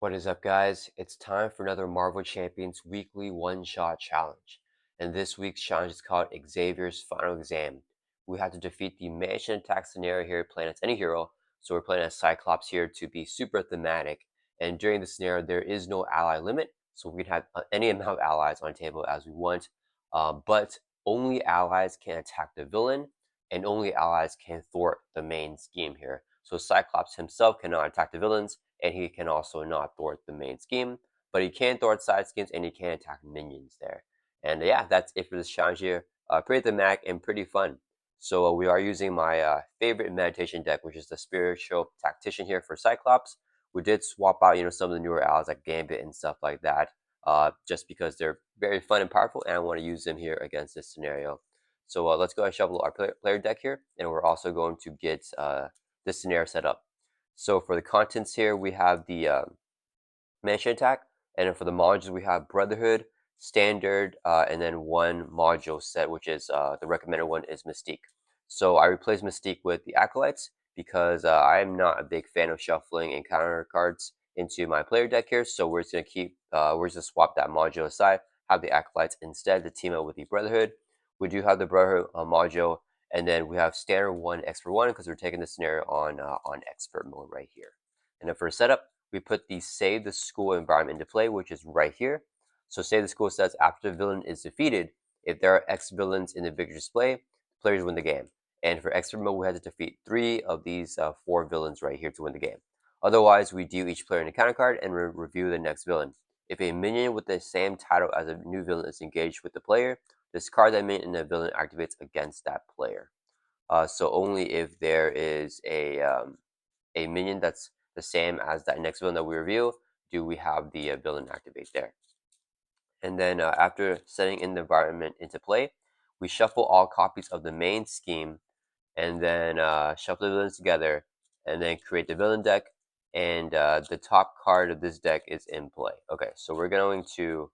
What is up, guys? It's time for another Marvel Champions weekly one-shot challenge. And this week's challenge is called Xavier's Final Exam. We have to defeat the mansion attack scenario here playing as any hero. So we're playing as Cyclops here to be super thematic. And during the scenario, there is no ally limit. So we can have any amount of allies on table as we want. But only allies can attack the villain, and only allies can thwart the main scheme here. So Cyclops himself cannot attack the villains, and he can also not thwart the main scheme, but he can thwart side schemes and he can attack minions there. And yeah, that's it for this challenge here. Pretty thematic and pretty fun. So we are using my favorite meditation deck, which is the Spiritual Tactician here for Cyclops. We did swap out, some of the newer allies like Gambit and stuff like that, just because they're very fun and powerful, and I want to use them here against this scenario. So let's go ahead and shuffle our player deck here, and we're also going to get this scenario set up. So for the contents here, we have the mansion attack, and then for the modules, we have Brotherhood, Standard, and then one module set, which is the recommended one is Mystique. So I replaced Mystique with the Acolytes because I am not a big fan of shuffling encounter cards into my player deck here. So we're just gonna swap that module aside, have the Acolytes instead to team up with the Brotherhood. We do have the Brotherhood module, and then we have Standard 1, Expert 1 because we're taking the scenario on Expert mode right here. And then for setup, we put the Save the School environment into play, which is right here. So Save the School says after the villain is defeated, if there are X villains in the victory display, players win the game. And for Expert mode, we had to defeat 3 of these 4 villains right here to win the game. Otherwise, we deal each player an encounter card and review the next villain. If a minion with the same title as a new villain is engaged with the player, discard that minion and the villain activates against that player. So only if there is a minion that's the same as that next villain that we review do we have the villain activate there. And then after setting in the environment into play, we shuffle all copies of the main scheme, and then shuffle the villains together, and then create the villain deck. And the top card of this deck is in play. Okay, so we're going to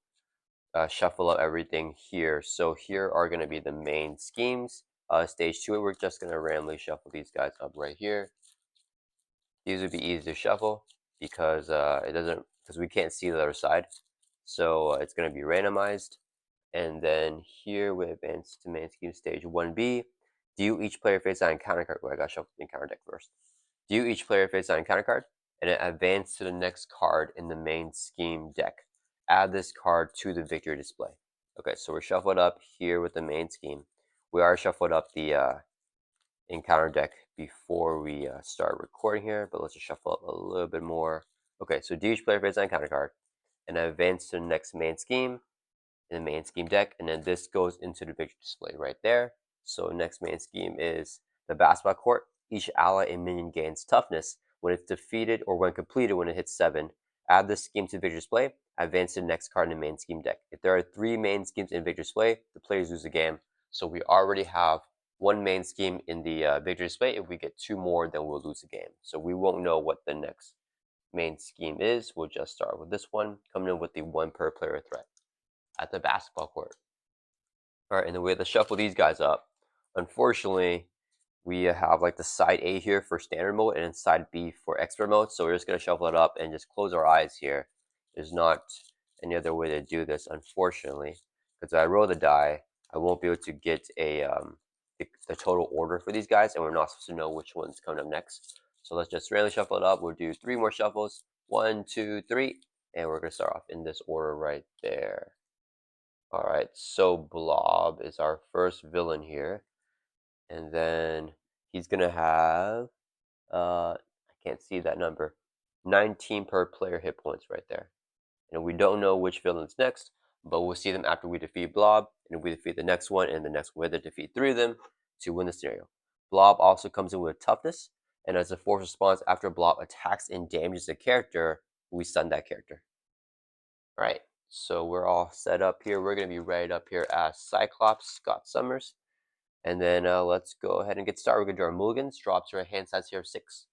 shuffle up everything here. So here are going to be the main schemes. Stage 2, we're just going to randomly shuffle these guys up right here. These would be easy to shuffle because because we can't see the other side. So it's going to be randomized. And then here we advance to main scheme stage 1B. Deal each player face down encounter card. Well, I got to shuffle the encounter deck first. Deal each player face down encounter card, and then advance to the next card in the main scheme deck. Add this card to the victory display. Okay, so we're shuffled up here with the main scheme. We are shuffled up the encounter deck before we start recording here, but let's just shuffle up a little bit more. Okay, so each player face down encounter card, and advance to the next main scheme in the main scheme deck, and then this goes into the victory display right there. So next main scheme is the basketball court. Each ally and minion gains toughness when it's defeated or when completed when it hits 7. Add this scheme to victory display, advance to the next card in the main scheme deck. If there are 3 main schemes in victory display, the players lose the game. So we already have 1 main scheme in the victory display. If we get 2 more, then we'll lose the game. So we won't know what the next main scheme is. We'll just start with this one, coming in with the 1 per player threat at the basketball court. All right, and then we have to shuffle these guys up. Unfortunately, we have like the side A here for standard mode and then side B for expert mode. So we're just going to shuffle it up and just close our eyes here. There's not any other way to do this, unfortunately, because I roll the die, I won't be able to get the total order for these guys, and we're not supposed to know which one's coming up next. So let's just randomly shuffle it up. We'll do 3 more shuffles. 1, 2, 3, and we're going to start off in this order right there. All right, so Blob is our first villain here, and then he's gonna have I can't see that number, 19 per player hit points right there. And we don't know which villain's next, but we'll see them after we defeat Blob, and we defeat the next one, and the next one. We have to defeat 3 of them to win the scenario. Blob also comes in with toughness, and as a force response, after Blob attacks and damages a character, we stun that character. All right. So we're all set up here. We're going to be right up here as Cyclops, Scott Summers. And then let's go ahead and get started. We're going to do our mulligans. Drops to our hand size here of 6.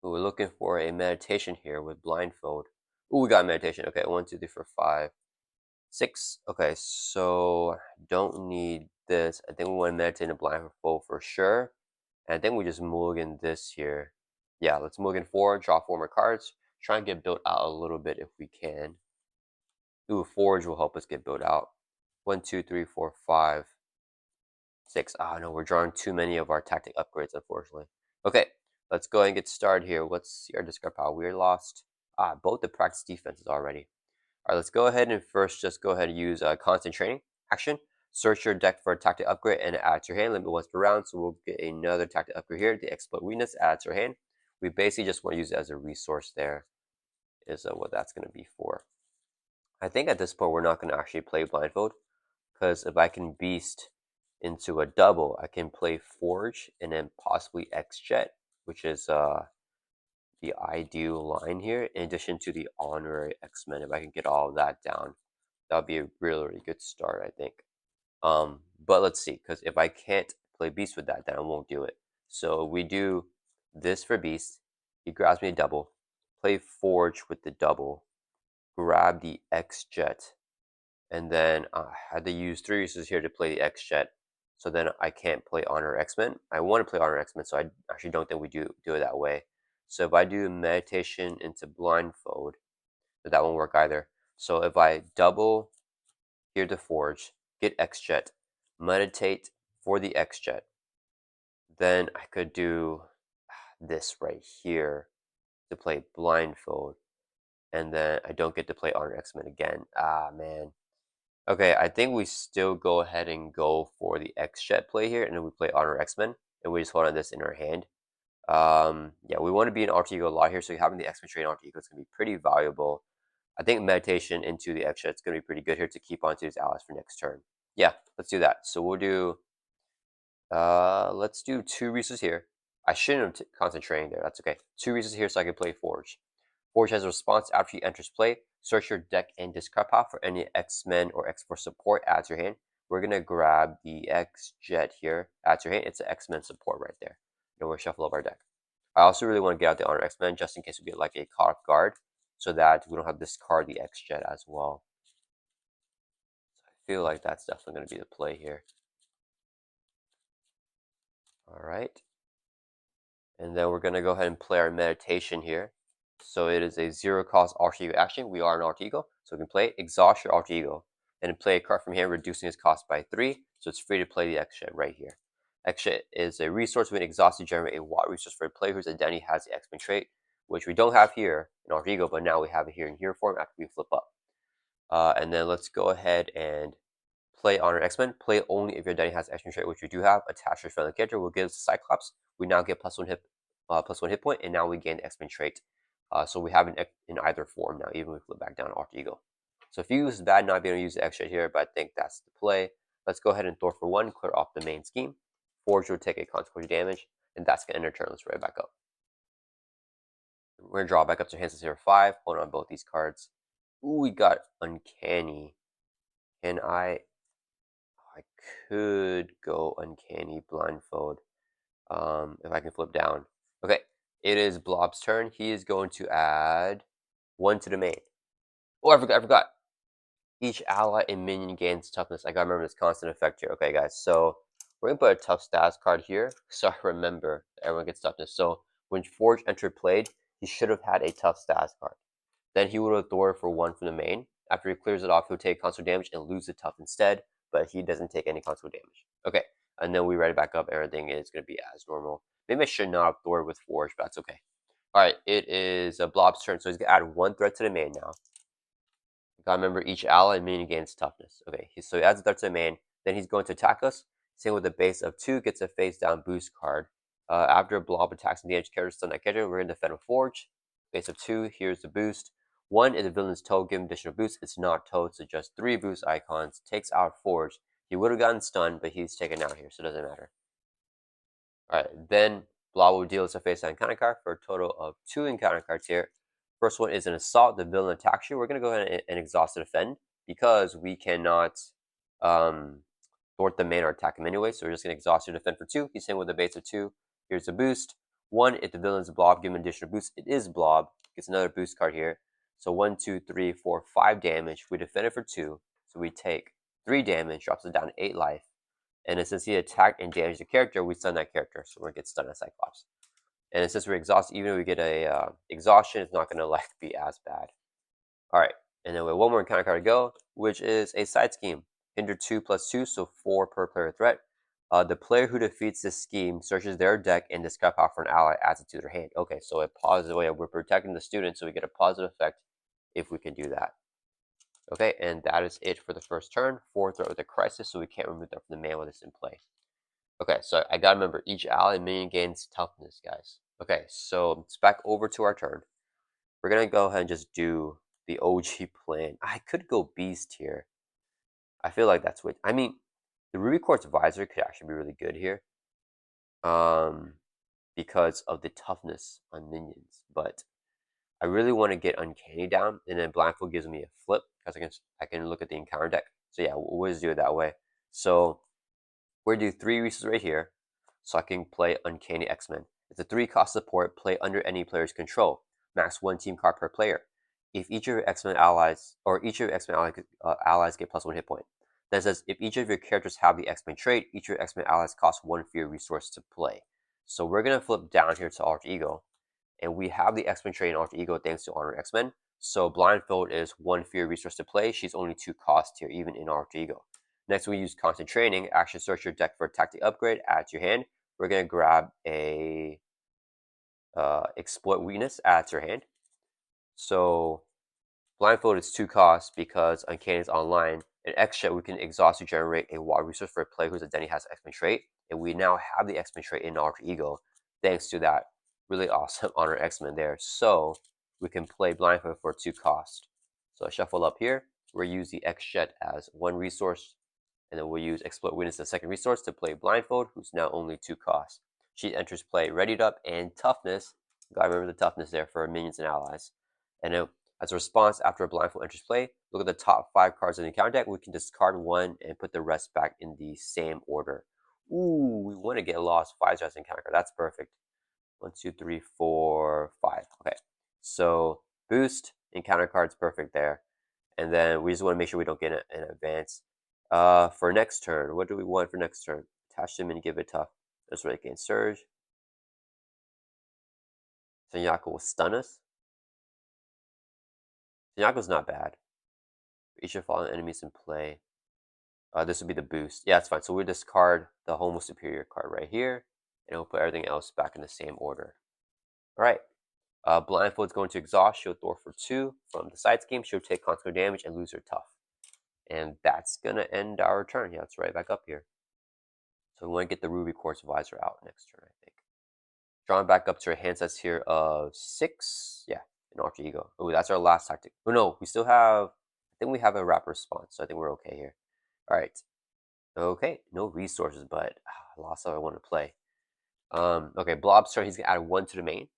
Ooh, we're looking for a meditation here with blindfold. Ooh, we got meditation. Okay, 1, 2, 3, 4, 5, 6. Okay, so don't need this. I think we want to meditate in a blindfold for sure. And I think we just mulligan this here. Yeah, let's mulligan 4, draw 4 more cards. try and get built out a little bit if we can. Ooh, Forge will help us get built out. 1, 2, 3, 4, 5, 6. Ah, no, we're drawing too many of our tactic upgrades, unfortunately. Okay, let's go ahead and get started here. Let's see our discard pile. We're lost. Both the practice defenses already. All right, let's go ahead and first just go ahead and use constant training action. Search your deck for a tactic upgrade and add to your hand. Limit once per round, so we'll get another tactic upgrade here. The exploit weakness, add to our hand. We basically just want to use it as a resource there, is what that's going to be for. I think at this point we're not going to actually play blindfold, because if I can beast into a double, I can play Forge and then possibly X-Jet, which is the ideal line here, in addition to the honorary X-Men. If I can get all of that down, that would be a really, really good start, I think. But let's see, because if I can't play Beast with that, then I won't do it. So we do this for Beast. He grabs me a double. Play Forge with the double. Grab the X-Jet. And then I had to use 3 uses here to play the X-Jet. So then I can't play Honor X-Men. I want to play Honor X-Men, so I actually don't think we do it that way. So if I do Meditation into Blindfold, that won't work either. So if I double here to Forge, get X-Jet, Meditate for the X-Jet, then I could do this right here to play Blindfold, and then I don't get to play Honor X-Men again. Ah, man. Okay, I think we still go ahead and go for the X-Jet play here, and then we play Honor X-Men, and we just hold on this in our hand. Yeah, we want to be an alter ego a lot here, so having the X-Men train alter ego is going to be pretty valuable. I think Meditation into the X-Jet is going to be pretty good here to keep onto his allies for next turn. Yeah, let's do that. So we'll do, let's do 2 resources here. I shouldn't have concentrating there, that's okay. 2 resources here so I can play Forge. Forge has a response after he enters play. Search your deck and discard pile for any X-Men or X-Force support, add to your hand. We're going to grab the X-Jet here, add to your hand. It's an X-Men support right there. And we'll shuffle up our deck. I also really want to get out the Honor X-Men just in case we get like a caught off guard, so that we don't have to discard the X-Jet as well. So I feel like that's definitely going to be the play here. Alright. And then we're going to go ahead and play our Meditation here. So it is a 0 cost alter ego action. We are an alter ego, so we can play exhaust your alter ego, and then play a card from here, reducing its cost by 3. So it's free to play the X-Jet right here. X-Jet is a resource when exhausted, generate a thwart resource for a player whose identity has the X-Men trait, which we don't have here in alter ego, but now we have it here in hero form after we flip up. And then let's go ahead and play Honor X-Men. Play only if your identity has X-Men trait, which we do have. Attach your friendly character will give us Cyclops. We now get +1 hit point, and now we gain the X-Men trait. So we have it in either form now, even if we flip back down to alter ego. So if you use bad, not being able to use the X-Jet here, but I think that's the play. Let's go ahead and thwart for 1, clear off the main scheme. Forge will take a consequential damage, and that's going to end our turn. Let's right back up. We're going to draw back up to hands to 5, hold on both these cards. Ooh, we got Uncanny. Can I could go Uncanny Blindfold if I can flip down. Okay, it is Blob's turn. He is going to add 1 to the main. Oh, I forgot. Each ally and minion gains toughness. I gotta remember this constant effect here. Okay, guys, so we're gonna put a tough stats card here. So I remember everyone gets toughness. So when Forge entered played, he should have had a tough stats card. Then he would have thwarted for 1 from the main. After he clears it off, he'll take constant damage and lose the tough instead, but he doesn't take any constant damage. Okay, and then we write it back up. Everything is going to be as normal. Maybe I should not have thwarted with Forge, but that's okay. All right, it is a Blob's turn, so he's going to add 1 threat to the main now. Gotta remember each ally and minion gains toughness. Okay, so he adds a threat to the main. Then he's going to attack us. Same with a base of 2, gets a face down boost card. After a Blob attacks and damage character stun that character, we're going to defend with Forge. Base of 2, here's the boost. 1 is the villain's toe, give him additional boost. It's not toe, so just 3 boost icons. Takes out Forge. He would have gotten stunned, but he's taken out here, so it doesn't matter. Alright, then Blob will deal us a face down encounter card for a total of 2 encounter cards here. First one is an assault. The villain attacks you. We're going to go ahead and exhaust the defend because we cannot thwart the main or attack him anyway. So we're just going to exhaust your defend for 2. He's hit with a base of 2. Here's the boost. 1, if the villain's a Blob, give him additional boost. It is Blob. Gets another boost card here. So 1, 2, 3, 4, 5 damage. We defend it for 2. So we take 3 damage, drops it down to 8 life. And then since he attacked and damaged the character, we stun that character. So we're going to get stunned at Cyclops. And since we're exhausted, even if we get a exhaustion, it's not gonna like be as bad. All right, and then we have one more encounter card to go, which is a side scheme. Hinder 2+2, so 4 per player threat. The player who defeats this scheme searches their deck and discard power for an ally, adds it to their hand. Okay, so a positive way. We're protecting the student, so we get a positive effect if we can do that. Okay, and that is it for the first turn. 4 threat with a crisis, so we can't remove that from the man while it's in play. Okay, so I gotta remember, each ally minion gains toughness, guys. Okay, so it's back over to our turn. We're gonna go ahead and just do the OG plan. I could go Beast here. I feel like that's what I mean. The Ruby Quartz Visor could actually be really good here, um, because of the toughness on minions. But I really want to get Uncanny down, and then Blindfold gives me a flip because I can look at the encounter deck. So yeah, we'll just do it that way. So we're gonna do 3 resources right here, so I can play Uncanny X-Men. It's a 3-cost support. Play under any player's control. Max 1 team card per player. If each of your X-Men allies or each of your X-Men allies get +1 hit point. Then it says if each of your characters have the X-Men trait, each of your X-Men allies cost 1 fear resource to play. So we're gonna flip down here to Alter Ego, and we have the X-Men trait in Alter Ego thanks to Honor X-Men. So Blindfold is 1 fear resource to play. She's only 2 cost here, even in Alter Ego. Next, we use Constant Training. Action search your deck for a tactic upgrade, add it to your hand. We're going to grab a Exploit Weakness, add to your hand. So Blindfold is 2 costs because Uncanny is online. In X-Jet, we can exhaust to generate a wild resource for a player whose identity has X-Men trait. And we now have the X-Men trait in Alter Ego thanks to that really awesome Honor X-Men there. So we can play Blindfold for 2 costs. So I shuffle up here. We'll use the X-Jet as 1 resource. And then we'll use Exploit Witness as a second resource to play Blindfold, who's now only 2 costs. She enters play readied up and toughness. Gotta remember the toughness there for minions and allies. And then as a response, after a Blindfold enters play, look at the top 5 cards in the encounter deck. We can discard 1 and put the rest back in the same order. Ooh, we want to get Lost Visor as an encounter card. That's perfect. 1, 2, 3, 4, 5. Okay, so boost, encounter card's perfect there. And then we just want to make sure we don't get an advance. For next turn, what do we want for next turn? Attach them and give it tough. That's where it can surge. Senyaku will stun us. Senyaku's not bad. Each of fallen enemies in play. This would be the boost. Yeah, it's fine. So we'll discard the Homo Superior card right here, and we'll put everything else back in the same order. All right. Blindfold's going to exhaust. She'll thwart for 2 from the side scheme. She'll take consequential damage and lose her tough. And that's going to end our turn. Yeah, it's right back up here. So we want to get the Ruby Quartz Visor out next turn, I think. Drawing back up to our hand sets here of 6. Yeah, an Alter Ego. Oh, that's our last tactic. Oh, no, we still have... I think we have a wrap response, so I think we're okay here. All right. Okay, no resources, but I lost how I want to play. Okay, Blob's turn. He's going to add 1 to the main.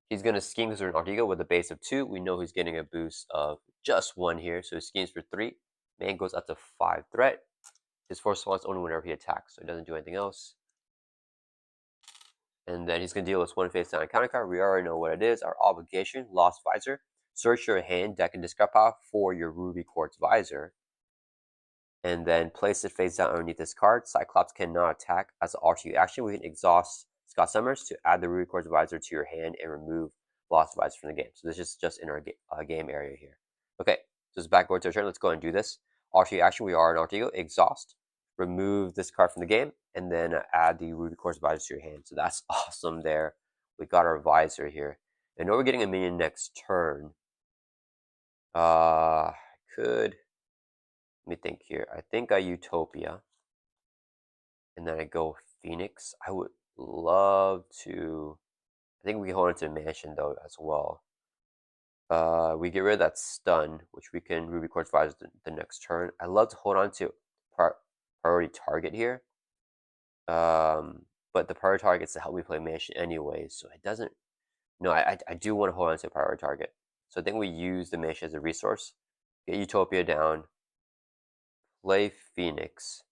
He's going to scheme because we're an Alter Ego with a base of 2. We know he's getting a boost of just 1 here, so he schemes for 3. Man goes up to 5 threat. His force response only whenever he attacks, so he doesn't do anything else. And then he's going to deal with 1 face down encounter card. We already know what it is. Our obligation, Lost Visor. Search your hand, deck, and discard power for your Ruby Quartz Visor. And then place it face down underneath this card. Cyclops cannot attack. As an RTU action, we can exhaust Scott Summers to add the Ruby Quartz Visor to your hand and remove Lost Visor from the game. So this is just in our game area here. Okay, so it's back over to our turn. Let's go ahead and do this. RTU action, we are an RTU. Exhaust. Remove this card from the game, and then add the Ruby Quartz Visor to your hand. So that's awesome there. We got our Visor here. I know we're getting a minion next turn. Could... Let me think here. I think I Utopia. And then I go Phoenix. I would love to... I think we can hold on to Mansion, though, as well. We get rid of that stun, which we can Ruby Quartz Visor the next turn. I love to hold on to priority target here. But the priority target's to help me play Mansion anyway, so it doesn't... No, I do want to hold on to a priority target. So I think we use the Mansion as a resource. Get Utopia down. Play Phoenix.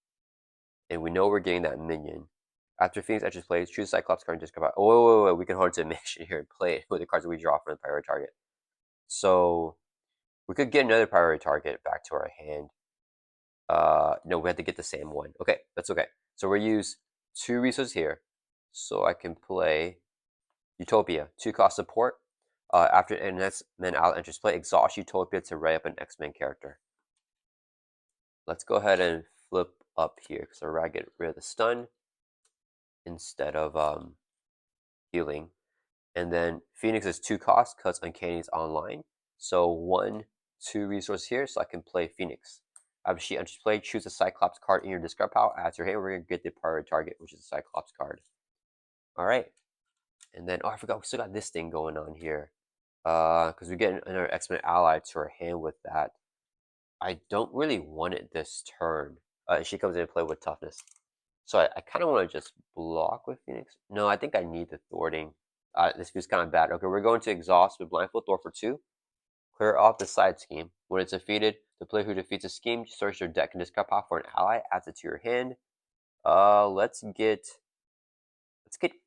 And we know we're getting that minion. After Phoenix enters play, choose Cyclops card and discard power. Oh, wait, we can hold on to a Mansion here and play it with the cards that we draw from the priority target. So we could get another priority target back to our hand. No, we have to get the same one. Okay, that's okay. So we'll use 2 resources here. So I can play Utopia, 2-cost support. After an X-Men ally enters play, exhaust Utopia to write up an X-Men character. Let's go ahead and flip up here because I'd rather get rid of the stun instead of healing. And then Phoenix is 2 costs because Uncanny is online. So 1, 2 resource here, so I can play Phoenix. After she enters play, choose a Cyclops card in your discard pile. Add to your hand, we're gonna get the priority target, which is a Cyclops card. All right. And then, oh, I forgot, we still got this thing going on here. Because we get another X-Men ally to our hand with that. I don't really want it this turn. She comes in and play with toughness. So I kind of want to just block with Phoenix. No, I think I need the thwarting. This feels kind of bad. Okay, we're going to exhaust with blindfold thwart for 2. Clear off the side scheme. When it's defeated, the player who defeats a scheme search your deck and discard pile for an ally, adds it to your hand. Let's get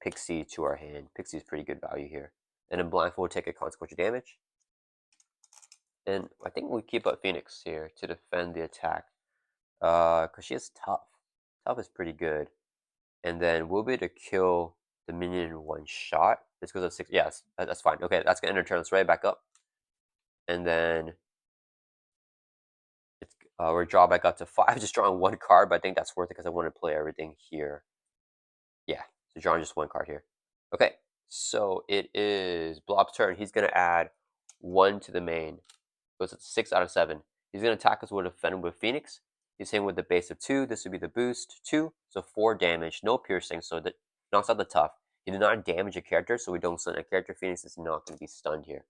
Pixie to our hand. Pixie's pretty good value here. And then blindfold will take a consequential damage. And I think we keep up Phoenix here to defend the attack. Because she is tough. Tough is pretty good. And then we'll be able to kill the minion in 1 shot. This goes up 6. Yes, that's fine. Okay, that's going to end our turn. Let's right back up. And then we're draw back up to 5. Just drawing 1 card, but I think that's worth it because I want to play everything here. Yeah, so drawing just 1 card here. Okay, so it is Blob's turn. He's going to add 1 to the main. Goes at 6 out of 7. He's going to attack us with a defend with Phoenix. He's hitting with the base of 2. This would be the boost 2. So 4 damage, no piercing, so that knocks out the tough. He did not damage a character, so we don't stun a character. Phoenix is not going to be stunned here.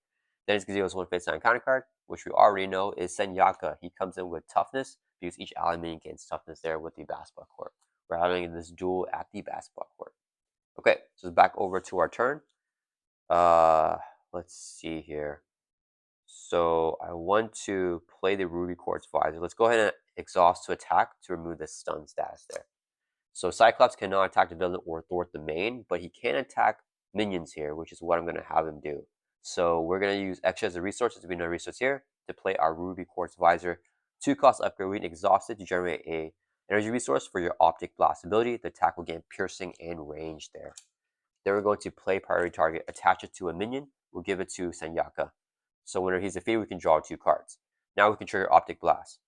Then he's going to deal us 1 face down counter card, which we already know is Senyaka. He comes in with toughness because each ally minion gains toughness there with the basketball court. We're having this duel at the basketball court. Okay, so back over to our turn. Let's see here. So I want to play the Ruby Quartz Visor. Let's go ahead and exhaust to attack to remove the stun status there. So Cyclops cannot attack the villain or thwart the main, but he can attack minions here, which is what I'm going to have him do. So we're going to use extra as a resource, as we know resource here, to play our Ruby Quartz Visor. 2-cost upgrade, we can exhaust it to generate a energy resource for your Optic Blast ability. The attack will gain piercing and range there. Then we're going to play priority target, attach it to a minion. We'll give it to Senyaka. So whenever he's defeated, we can draw 2 cards. Now we can trigger Optic Blast.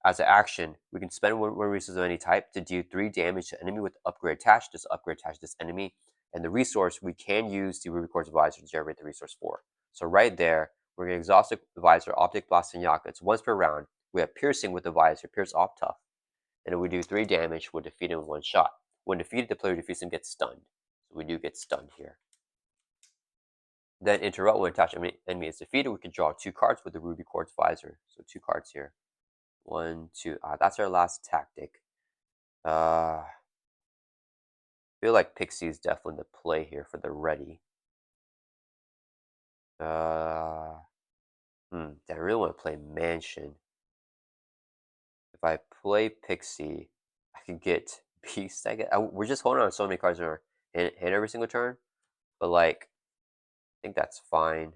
As an action, we can spend 1 resource of any type to deal 3 damage to enemy with upgrade attached. Just upgrade attach this enemy. And the resource, we can use the Ruby Quartz Visor to generate the resource for. So right there, we're going to exhaust the Visor, Optic Blast, Senyaka. It's once per round. We have piercing with the Visor, pierce off tough. And then we do 3 damage, we'll defeat him in 1 shot. When defeated, the player who defeats him gets stunned. So we do get stunned here. Then interrupt when attached enemy is defeated. We can draw 2 cards with the Ruby Quartz Visor. So 2 cards here. 1, 2. That's our last tactic. I feel like Pixie is definitely the play here for the ready. I really want to play Mansion. If I play Pixie, I could get Beast. We're just holding on to so many cards in our hand every single turn. But like, I think that's fine.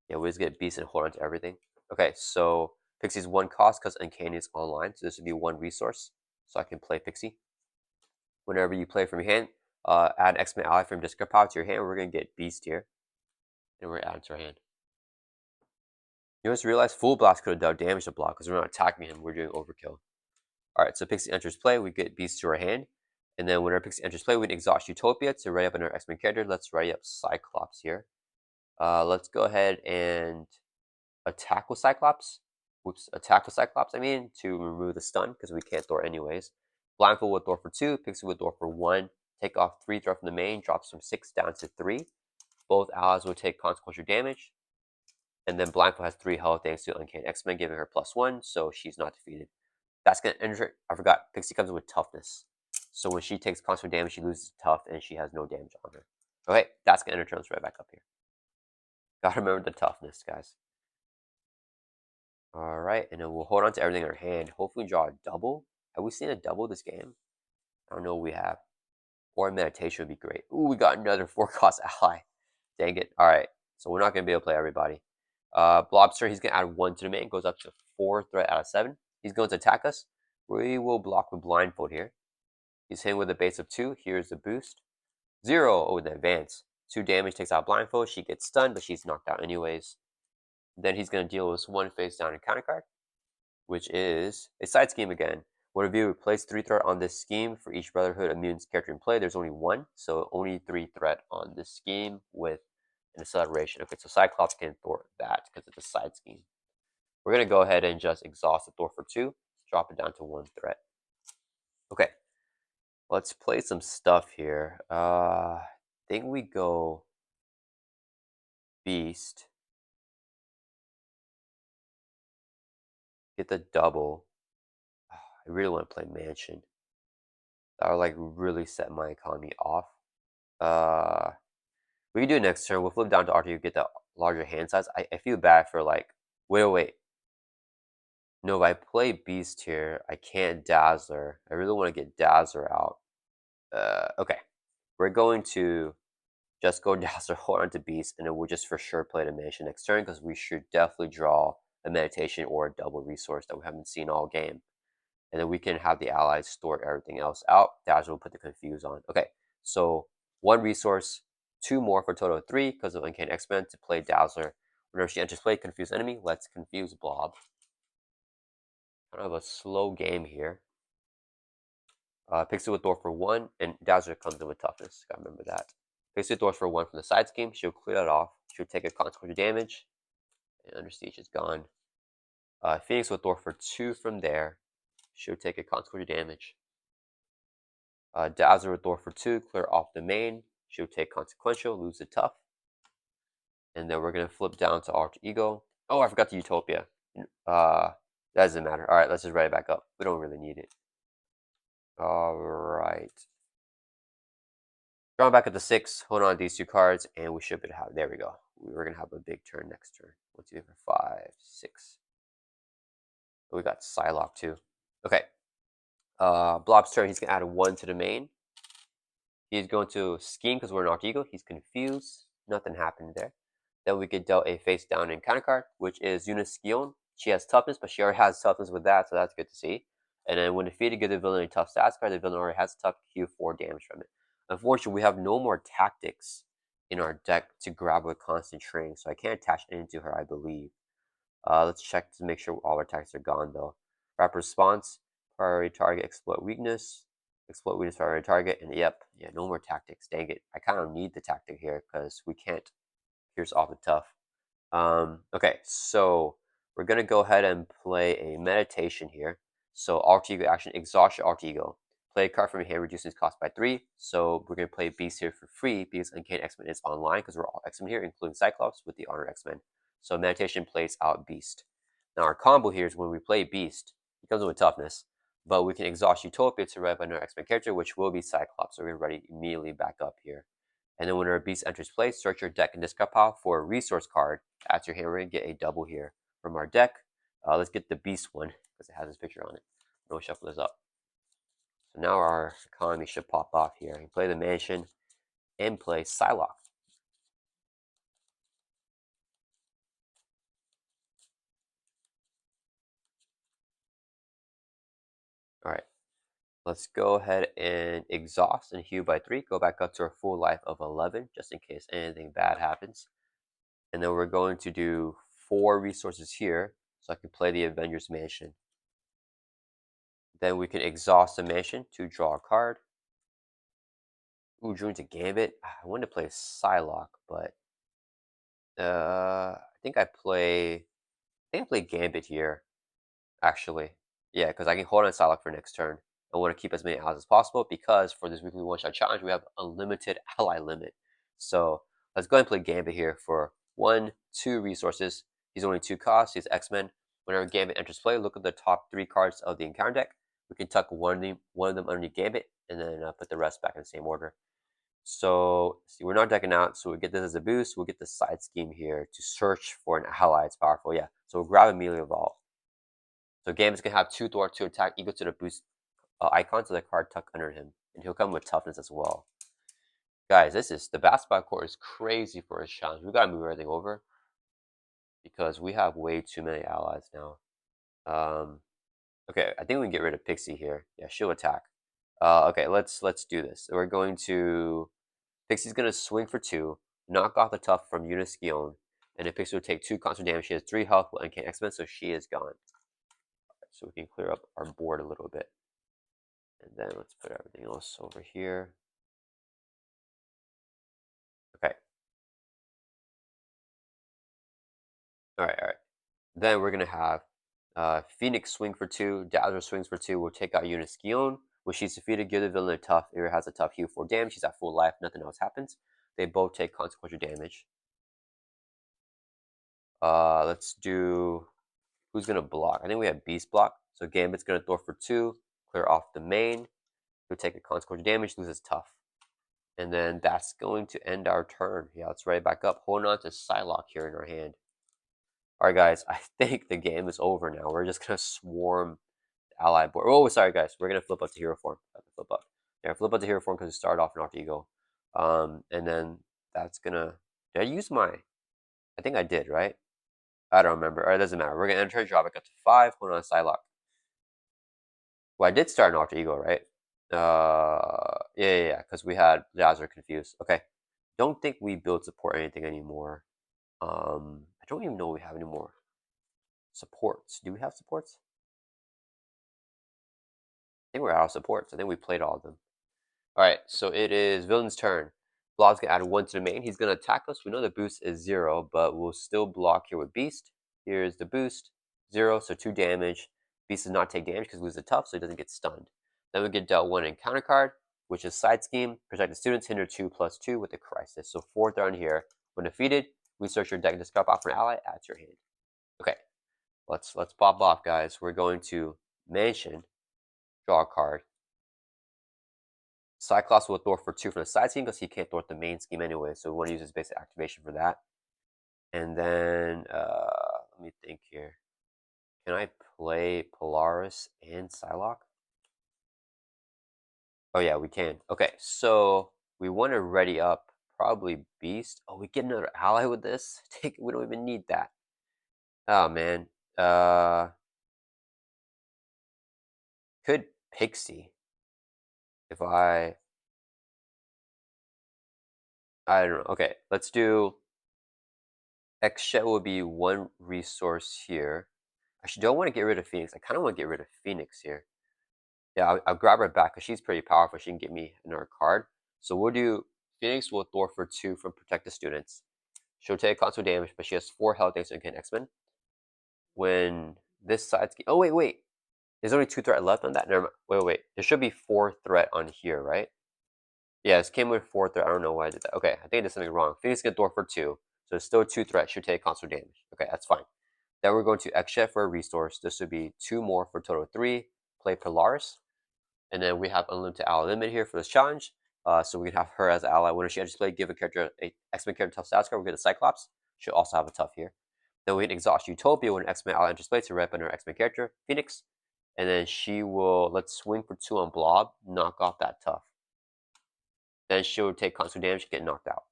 Yeah, we just get Beast and hold on to everything. Okay, so Pixie's 1 cost because Uncanny is online. So this would be 1 resource. So I can play Pixie. Whenever you play from your hand, add X-Men ally from discard pile to your hand. We're going to get Beast here. And we're adding to our hand. You just realize Full Blast could have done damage to block because we're not attacking him. We're doing overkill. Alright, so Pixie enters play. We get Beast to our hand. And then whenever Pixie enters play, we can exhaust Utopia to write up another X-Men character. Let's write up Cyclops here. Let's go ahead and attack with Cyclops. Attack with Cyclops, to remove the stun, because we can't thwart anyways. Blindfold with thwart for 2, Pixie with thwart for 1. Take off 3 thwart from the main, drops from 6 down to 3. Both allies will take consequential damage. And then Blindfold has 3 health thanks to Uncanny X-Men, giving her +1, so she's not defeated. That's going to end her. I forgot, Pixie comes in with toughness. So when she takes consequential damage, she loses tough, and she has no damage on her. Okay, that's going to end her turn. Let's right back up here. Gotta remember the toughness, guys. Alright, and then we'll hold on to everything in our hand. Hopefully draw a double. Have we seen a double this game? I don't know what we have. Or meditation would be great. Ooh, we got another 4-cost ally. Dang it. Alright, so we're not going to be able to play everybody. Blobster, he's going to add 1 to the main. Goes up to 4 threat out of 7. He's going to attack us. We will block with blindfold here. He's hitting with a base of 2. Here's the boost. 0. Oh, the advance. 2 damage, takes out blindfold. She gets stunned, but she's knocked out anyways. Then he's going to deal with 1 face down encounter card, which is a side scheme again. When a viewer plays 3 threat on this scheme for each Brotherhood of Mutants character in play, there's only 1, so only 3 threat on this scheme with an acceleration. Okay, so Cyclops can thwart that because it's a side scheme. We're going to go ahead and just exhaust the thwart for 2, drop it down to 1 threat. Okay, let's play some stuff here. I think we go Beast. Get the double. I really want to play Mansion. That would like really set my economy off. We can do it next turn. We'll flip down to R2, get the larger hand size. I feel bad for like, wait. No, if I play Beast here, I can't Dazzler. I really want to get Dazzler out. Okay. We're going to just go Dazzler, hold on to Beast, and then we'll just for sure play the Mansion next turn because we should definitely draw a Meditation or a double resource that we haven't seen all game. And then we can have the allies store everything else out. Dazzler will put the Confuse on. Okay, so 1 resource, 2 more for a total of 3 because of Uncanny X-Men to play Dazzler. Whenever she enters play, confuse enemy. Let's confuse Blob. Kind of a slow game here. Pixie with Thor for 1, and Dazzler comes in with toughness. Gotta remember that. Pixie with Thor for 1 from the side scheme. She'll clear that off. She'll take a consequence of damage. And Under Siege is gone. Phoenix with Thor for 2 from there. She'll take a consequence of damage. Dazzler with Thor for 2, clear off the main. She'll take consequential, lose the tough. And then we're going to flip down to Alter Ego. Oh, I forgot the Utopia. That doesn't matter. Alright, let's just write it back up. We don't really need it. Alright. Drawing back at the 6, hold on to these 2 cards, and we should be have. There we go. We're going to have a big turn next turn. 1, 2, 3, 4, 5, 6. We got Psylocke too. Okay. Blob's turn, he's going to add 1 to the main. He's going to scheme because we're an Alter Ego. He's confused. Nothing happened there. Then we get dealt a face down encounter card, which is Uniskion. She has toughness, but she already has toughness with that, so that's good to see. And then when defeated, give the villain a tough stats card. The villain already has tough Q4 damage from it. Unfortunately, we have no more tactics in our deck to grab with constant training, so I can't attach anything to her, I believe. Let's check to make sure all our tactics are gone, though. Rapid response, priority target, exploit weakness priority target, and yep, yeah, no more tactics. Dang it, I kind of need the tactic here because we can't pierce off the tough. Okay, so we're gonna go ahead and play a meditation here. So Alter Ego action, exhaust your Alter Ego. Play a card from your hand, reducing its cost by 3. So we're gonna play Beast here for free because Uncanny X-Men is online because we're all X-Men here, including Cyclops with the Honored X-Men. So meditation plays out Beast. Now our combo here is when we play Beast, it comes with toughness, but we can exhaust Utopia to rev another X-Men character, which will be Cyclops. So we're ready immediately back up here. And then when our Beast enters play, search your deck and discard pile for a resource card. Add to your hand, we're going to get a double here from our deck. Let's get the Beast one because it has his picture on it. No shuffle this up. So now our economy should pop off here. You can play the Mansion and play Psylocke. Alright, let's go ahead and exhaust and heal by 3. Go back up to our full life of 11 just in case anything bad happens. And then we're going to do 4 resources here so I can play the Avengers Mansion. Then we can exhaust the Mansion to draw a card. Ooh, drawing to Gambit. I wanted to play Psylocke, but I think I play Gambit here, actually. Yeah, because I can hold on Psylocke for next turn. I want to keep as many allies as possible because for this weekly one-shot challenge, we have unlimited ally limit. So let's go ahead and play Gambit here for 1, 2 resources. He's only 2 costs. He's X-Men. Whenever Gambit enters play, look at the top 3 cards of the encounter deck. We can tuck one of them underneath Gambit and then put the rest back in the same order. So see, we're not decking out, so we get this as a boost. We'll get the side scheme here to search for an ally. It's powerful, yeah. So we'll grab Amelia Evolve. So Gambit's gonna have 2 thwart to attack equal to the boost icon to the card tucked under him, and he'll come with toughness as well. Guys, the basketball court is crazy for his challenge. We gotta move everything over because we have way too many allies now. Okay, I think we can get rid of Pixie here. Yeah, she'll attack. Okay, let's do this. We're going to Pixie's gonna swing for 2, knock off the tough from Uniskion, and then Pixie will take 2 constant damage. She has 3 health and can't X-Men, so she is gone. So we can clear up our board a little bit. And then let's put everything else over here. Okay. Alright. Then we're gonna have Phoenix swing for 2, Dazzler swings for 2, we'll take out Uniskion. When she's defeated, give the villain a tough. It has a tough heal 4 damage, she's at full life, nothing else happens. They both take consequential damage. Let's do, who's gonna block? I think we have Beast block. So Gambit's gonna thwart for 2, clear off the main. He'll take a consequential damage, loses tough. And then that's going to end our turn. Yeah, let's write it back up. Holding on to Psylocke here in our hand. Alright guys, I think the game is over now. We're just gonna swarm the ally board. Oh, sorry guys. We're gonna flip up to hero form. Flip up. Yeah, flip up to hero form because it started off in Alter Ego. And then that's gonna, did I use my, I think I did, right? I don't remember. Alright, doesn't matter. We're gonna enter drop it up to 5, hold on Psylocke. Well, I did start an Alter Ego, right? Yeah, because we had Dazzler confused. Okay. Don't think we build support or anything anymore. I don't even know we have any more supports. Do we have supports? I think we're out of supports. I think we played all of them. Alright, so it is Villain's turn. Blob's gonna add 1 to the main. He's gonna attack us. We know the boost is 0, but we'll still block here with Beast. Here's the boost. 0, so 2 damage. Beast does not take damage because we lose the tough, so he doesn't get stunned. Then we get dealt 1 encounter card, which is Side Scheme. Protect the students, hinder 2/2 with the Crisis. So 4 threat on here. When defeated, research your deck and discard off an ally, add to your hand. Okay, let's pop off, guys. We're going to Mansion, draw a card. Cyclops will thwart for 2 from the side scheme because he can't thwart the main scheme anyway, so we want to use his basic activation for that. And then, let me think here. Can I play Polaris and Psylocke? Oh yeah, we can. Okay, so we want to ready up probably Beast. Oh, we get another ally with this? We don't even need that. Oh man. Could Pixie. If I don't know. Okay, let's do X-Shet will be 1 resource here. I actually don't want to get rid of Phoenix. I kind of want to get rid of Phoenix here. Yeah, I'll grab her back because she's pretty powerful. She can get me another card. So we'll do Phoenix will thwart for 2 from Protect the Students. She'll take constant damage, but she has 4 health thanks to X-Men. When this side... Oh, wait. There's only 2 threat left on that? Never mind. Wait. There should be 4 threat on here, right? Yeah, this came with 4 threat. I don't know why I did that. Okay, I think I did something wrong. Phoenix can thwart for 2. So it's still 2 threat. Should take constant damage. Okay, that's fine. Then we're going to X-Shet for a resource. This would be 2 more for a total of 3. Play Polaris. And then we have unlimited ally limit here for this challenge. So we can have her as an ally. When she enters play, give a character a X-Men character tough status card. We get a Cyclops. She'll also have a tough here. Then we can exhaust Utopia when an X-Men ally enters play to rep under X-Men character, Phoenix. And then she will, let's swing for 2 on Blob, knock off that tough. Then she'll take constant damage and get knocked out.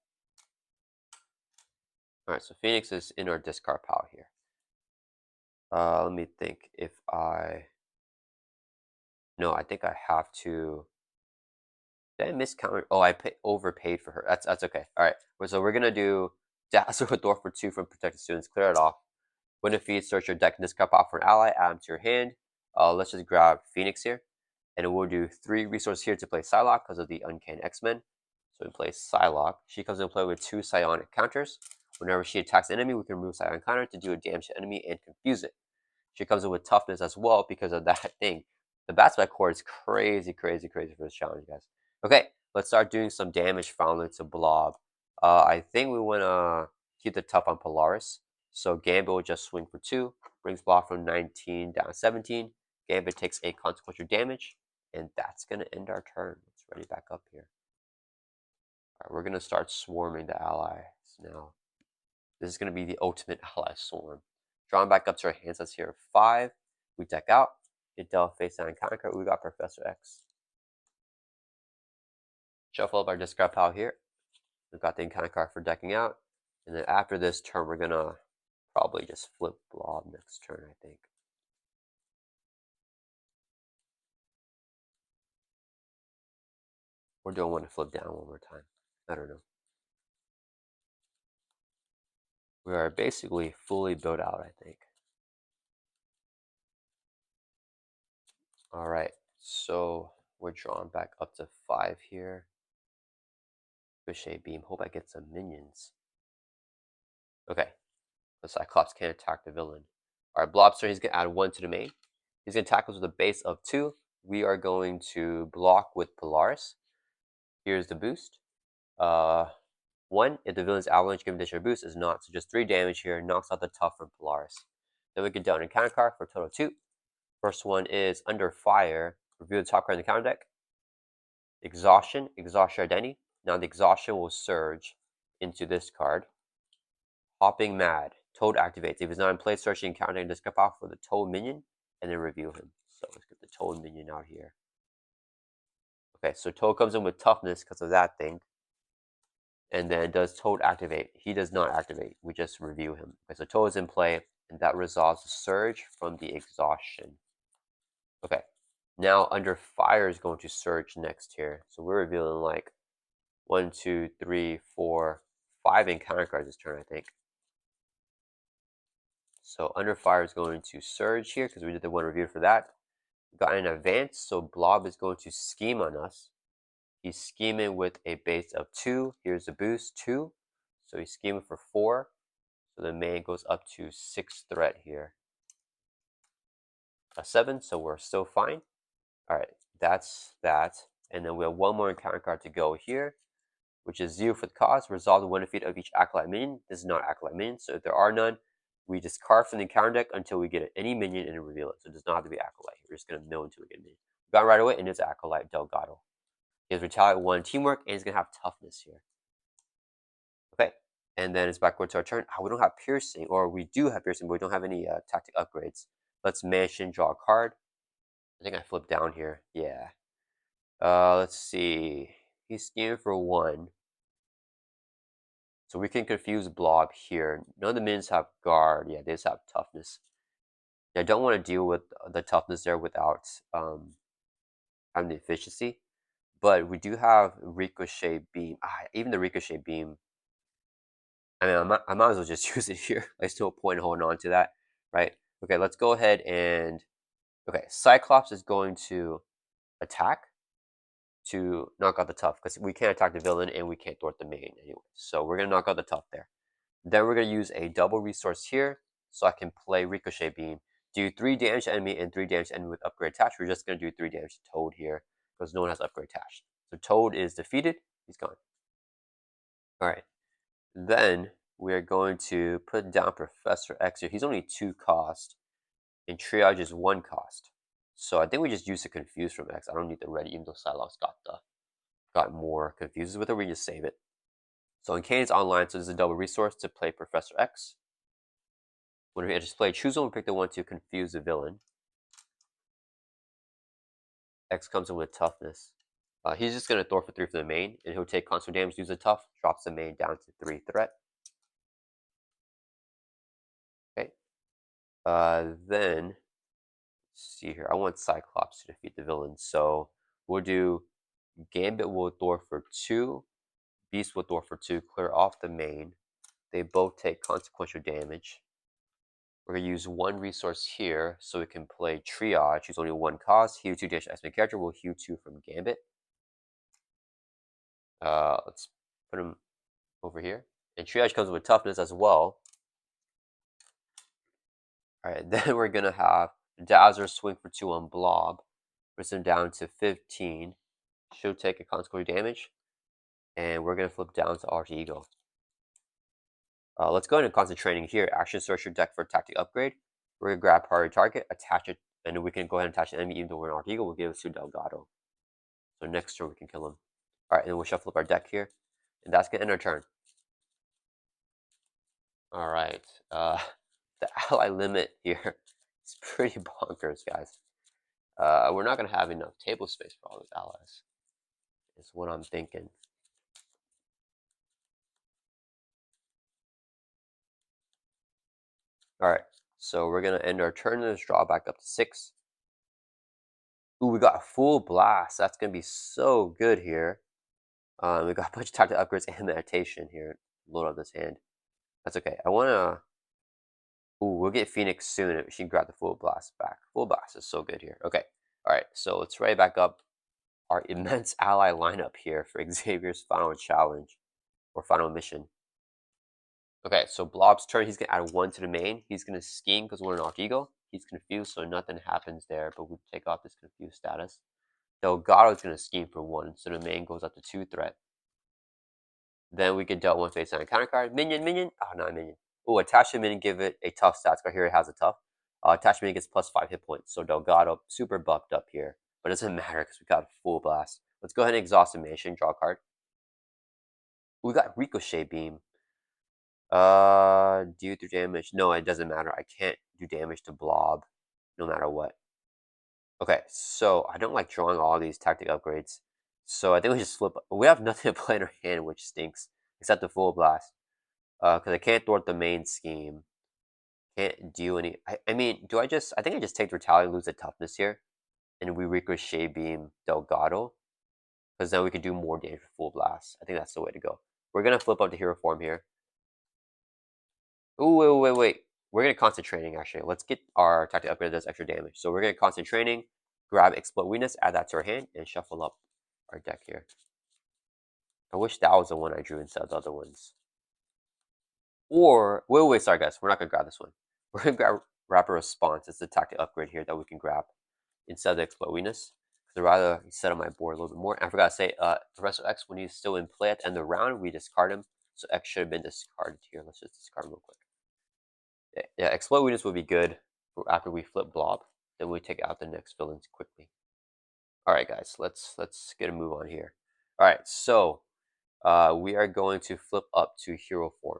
Alright, so Phoenix is in our discard pile here. Let me think if I... No, I think I have to... Did I miscount? Oh, I overpaid for her. That's okay. Alright, so we're gonna do Dazzle with Dwarf for 2 from Protected Students. Clear it off. When defeated, search your deck and discard pop for an ally, add them to your hand. Let's just grab Phoenix here. And we'll do 3 resources here to play Psylocke because of the Uncanny X-Men. So we play Psylocke. She comes into play with 2 psionic counters. Whenever she attacks an enemy, we can remove psionic counter to do a damage to enemy and confuse it. She comes in with toughness as well because of that thing. The Batspec core is crazy for this challenge, guys. Okay, let's start doing some damage finally to Blob. I think we want to keep the tough on Polaris. So Gambit will just swing for 2, brings Blob from 19 down to 17. Gambit takes 8 consequential damage, and that's going to end our turn. Let's ready back up here. All right, we're going to start swarming the allies now. This is going to be the ultimate ally swarm. Drawing back up to our hands, that's here 5. We deck out. It dealt face down encounter card. We got Professor X. Shuffle up our discard pile here. We've got the encounter card for decking out. And then after this turn, we're going to probably just flip Blob next turn, I think. We're doing one to flip down one more time. I don't know. We are basically fully built out, I think. All right, so we're drawing back up to 5 here. Ricochet beam. Hope I get some minions. Okay, the Cyclops can't attack the villain. All right, Blobster, he's gonna add 1 to the main. He's gonna attack us with a base of 2. We are going to block with Polaris. Here's the boost. 1, if the villain's avalanche given additional boost is not, so just 3 damage here, knocks out the tough from Polaris. Then we get down a counter card for a total of 2. First one is Under Fire. Review the top card in the counter deck. Exhaustion, Exhaustion Identity. Now the Exhaustion will surge into this card. Hopping Mad. Toad activates. If he's not in play, searching and counter deck, discard off for the Toad minion, and then review him. So let's get the Toad minion out here. Okay, so Toad comes in with toughness because of that thing. And then does Toad activate? He does not activate. We just review him. Okay, so Toad is in play, and that resolves the surge from the exhaustion. Okay, now Under Fire is going to surge next here. So we're revealing like 1, 2, 3, 4, 5 encounter cards this turn, I think. So Under Fire is going to surge here because we did the one review for that. We got an advance, so Blob is going to scheme on us. He's scheming with a base of 2. Here's the boost, 2. So he's scheming for 4. So the main goes up to 6 threat here. A 7, so we're still fine. All right, that's that. And then we have 1 more encounter card to go here, which is 0 for the cause. Resolve the 1 defeat of each Acolyte minion. This is not Acolyte minion, so if there are none, we discard from the encounter deck until we get any minion and reveal it. So it does not have to be Acolyte. We're just going to mill until we get a minion. We got it right away, and it's Acolyte Delgado. He has Retaliate 1 teamwork, and he's going to have toughness here. Okay, and then it's backward to our turn. We don't have piercing, or we do have piercing, but we don't have any tactic upgrades. Let's mansion, draw a card. I think I flipped down here. Yeah. Let's see. He's scheming for 1. So we can confuse Blob here. None of the minions have guard. Yeah, they just have toughness. I don't want to deal with the toughness there without having the efficiency. But we do have Ricochet Beam. Even the Ricochet Beam, I mean, I might as well just use it here. There's no point in holding on to that, right? Okay, let's go ahead and... Okay, Cyclops is going to attack to knock out the tough, because we can't attack the villain and we can't thwart the main anyway. So we're going to knock out the tough there. Then we're going to use a double resource here, so I can play Ricochet Beam. Do 3 damage to enemy and 3 damage to enemy with upgrade attached. We're just going to do 3 damage to Toad here, because no one has upgrade attached. So Toad is defeated. He's gone. Alright. Then we are going to put down Professor X here. He's only 2 cost, and Triage is 1 cost. So I think we just use the Confuse from X. I don't need the Ready, even though Cyclops got more confuses with it. We just save it. So in Kane's online, so there's a double resource to play Professor X. When we enter play, choose one, pick the one to confuse the villain. X comes in with toughness. He's just going to thwart for 3 for the main, and he'll take constant damage, use a tough, drops the main down to 3 threat. Okay. Then, let's see here. I want Cyclops to defeat the villain, so we'll do Gambit will thwart for 2, Beast will thwart for 2, clear off the main. They both take consequential damage. We're going to use 1 resource here, so we can play Triage. Use only 1 cost. Heal 2 damage to X-Men character. We'll heal 2 from Gambit. Let's put him over here. And Triage comes with toughness as well. Alright, then we're going to have Dazzler swing for 2 on Blob. Puts him down to 15. She'll take a consequential damage. And we're going to flip down to Alter Ego. Let's go into constant training here. Action search your deck for tactic upgrade. We're going to grab priority target, attach it, and then we can go ahead and attach an enemy even though we're in Alter Ego. We'll give it to Delgado. So next turn we can kill him. Alright, and then we'll shuffle up our deck here. And that's going to end our turn. Alright, the ally limit here is pretty bonkers, guys. We're not going to have enough table space for all these allies. Is what I'm thinking. Alright, so we're going to end our turn. Let's draw back up to 6. Ooh, we got a full blast. That's going to be so good here. We got a bunch of tactic upgrades and meditation here. Load up this hand. That's okay. I wanna. Ooh, we'll get Phoenix soon. She can grab the full blast back. Full blast is so good here. Okay. All right. So let's ready back up our immense ally lineup here for Xavier's final challenge or final mission. Okay, so Blob's turn. He's gonna add 1 to the main. He's gonna scheme because we're an Arch Eagle. He's confused, so nothing happens there. But we take off this confused status. Delgado's gonna scheme for 1, so the main goes up to 2 threat. Then we can dealt 1 face down counter card. Minion. Oh, not a minion. Oh, attachment minion, give it a tough stats card. Here it has a tough. Attachment minion gets +5 hit points. So Delgado super buffed up here, but it doesn't matter because we got full blast. Let's go ahead and exhaust animation. Draw a card. We got Ricochet Beam. Do you do damage? No, it doesn't matter. I can't do damage to Blob, no matter what. Okay, so I don't like drawing all these tactic upgrades. So I think we just flip. We have nothing to play in our hand, which stinks, except the full blast. Because I can't thwart the main scheme. Can't do any. I mean, do I just? I think I just take the retaliate, lose the toughness here, and we ricochet beam Delgado, because then we can do more damage with full blast. I think that's the way to go. We're gonna flip up the hero form here. Ooh, wait. We're gonna constant training actually. Let's get our tactic upgrade that does extra damage. So we're gonna constant training, grab explode weakness, add that to our hand, and shuffle up our deck here. I wish that was the one I drew instead of the other ones. Or wait, sorry guys, we're not gonna grab this one. We're gonna grab Rapid Response. It's the tactic upgrade here that we can grab instead of the explode weakness. Because I'd rather set up my board a little bit more. And I forgot to say, Professor X, when he's still in play at the end of the round, we discard him. So X should have been discarded here. Let's just discard him real quick. Yeah, explode weakness would be good after we flip Blob. Then we take out the next villains quickly. All right, guys, let's get a move on here. All right, so we are going to flip up to hero form.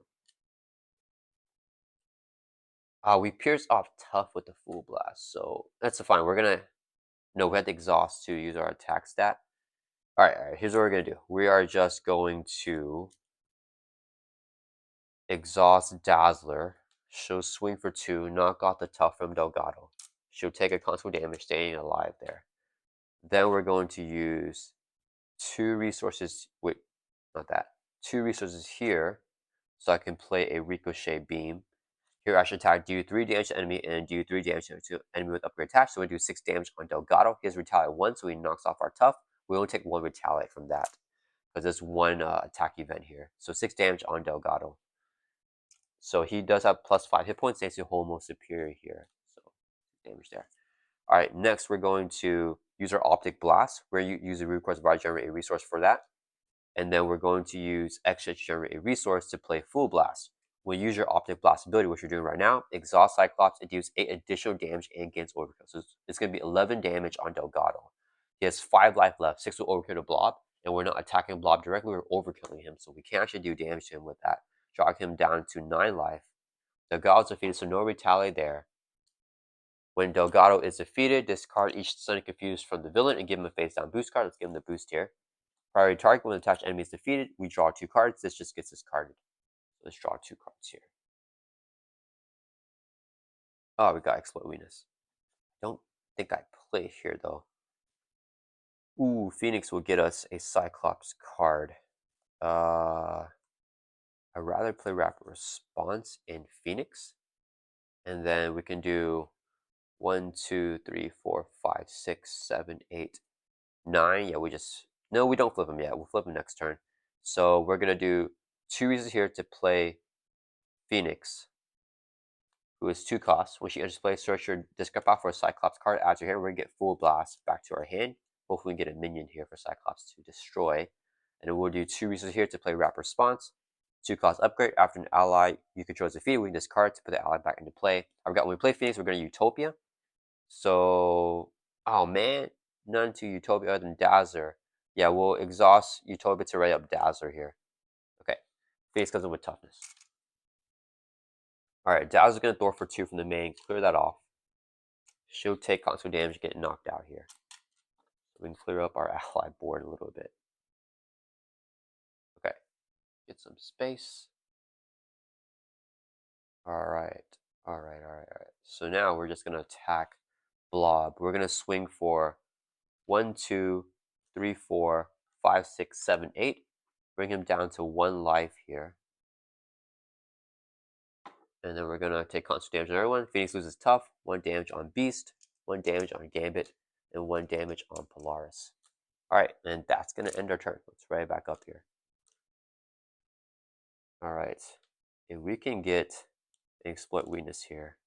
We pierce off tough with the full blast, so that's fine. We're gonna no, we have to exhaust to use our attack stat. All right. Here's what we're gonna do. We are just going to exhaust Dazzler. She'll swing for 2, knock off the tough from Delgado. She'll take a constant damage, staying alive there. Then we're going to use 2 resources. Wait, not that. 2 resources here, so I can play a ricochet beam. Here I should attack, do 3 damage to enemy, and do 3 damage to enemy with upgrade attached. So we do 6 damage on Delgado. He has retaliate 1, so he knocks off our tough. We only take 1 retaliate from that, because there's 1 attack event here. So 6 damage on Delgado. So he does have +5 hit points thanks to Homo Superior here. So damage there. Alright, next we're going to use our Optic Blast. We're going to use the root cards to generate a resource for that. And then we're going to use extra to generate a resource to play Full Blast. When you use your Optic Blast ability, which you're doing right now, exhaust Cyclops, it deals 8 additional damage and gains overkill. So it's going to be 11 damage on Delgado. He has 5 life left, 6 will overkill to Blob, and we're not attacking Blob directly, we're overkilling him, so we can't actually do damage to him with that. Drag him down to 9 life. Delgado's defeated, so no retaliate there. When Delgado is defeated, discard each Sonic Confused from the villain and give him a face down boost card. Let's give him the boost here. Priority target, when the attached enemy is defeated, we draw 2 cards. This just gets discarded. Let's draw 2 cards here. Oh, we got Explode Weakness. Don't think I play here though. Ooh, Phoenix will get us a Cyclops card. I'd rather play Rapid Response in Phoenix. And then we can do 1, 2, 3, 4, 5, 6, 7, 8, 9. Yeah, no, we don't flip him yet. We'll flip him next turn. So we're gonna do 2 reasons here to play Phoenix, who is 2 costs. When she enters play, search your discard pile for a Cyclops card. Add to your hand. We're gonna get Full Blast back to our hand. Hopefully, we can get a minion here for Cyclops to destroy. And then we'll do 2 reasons here to play Rapid Response. 2 cost upgrade. After an ally you control is defeated, we can discard to put the ally back into play. I forgot when we play Phoenix, we're gonna Utopia. So, oh man, none to Utopia other than Dazzler. Yeah, we'll exhaust Utopia to ready up Dazzler here. Okay, Phoenix comes in with toughness. Alright, Dazzler's gonna throw for 2 from the main, clear that off. She'll take constant damage, get knocked out here. So we can clear up our ally board a little bit. Okay, get some space. Alright. So now we're just gonna attack Blob. We're gonna swing for 1, 2, 3, 4, 5, 6, 7, 8. Bring him down to 1 life here. And then we're gonna take constant damage on everyone. Phoenix loses tough, 1 damage on Beast, 1 damage on Gambit, and 1 damage on Polaris. Alright, and that's gonna end our turn. Let's right back up here. Alright. If we can get an exploit weakness here.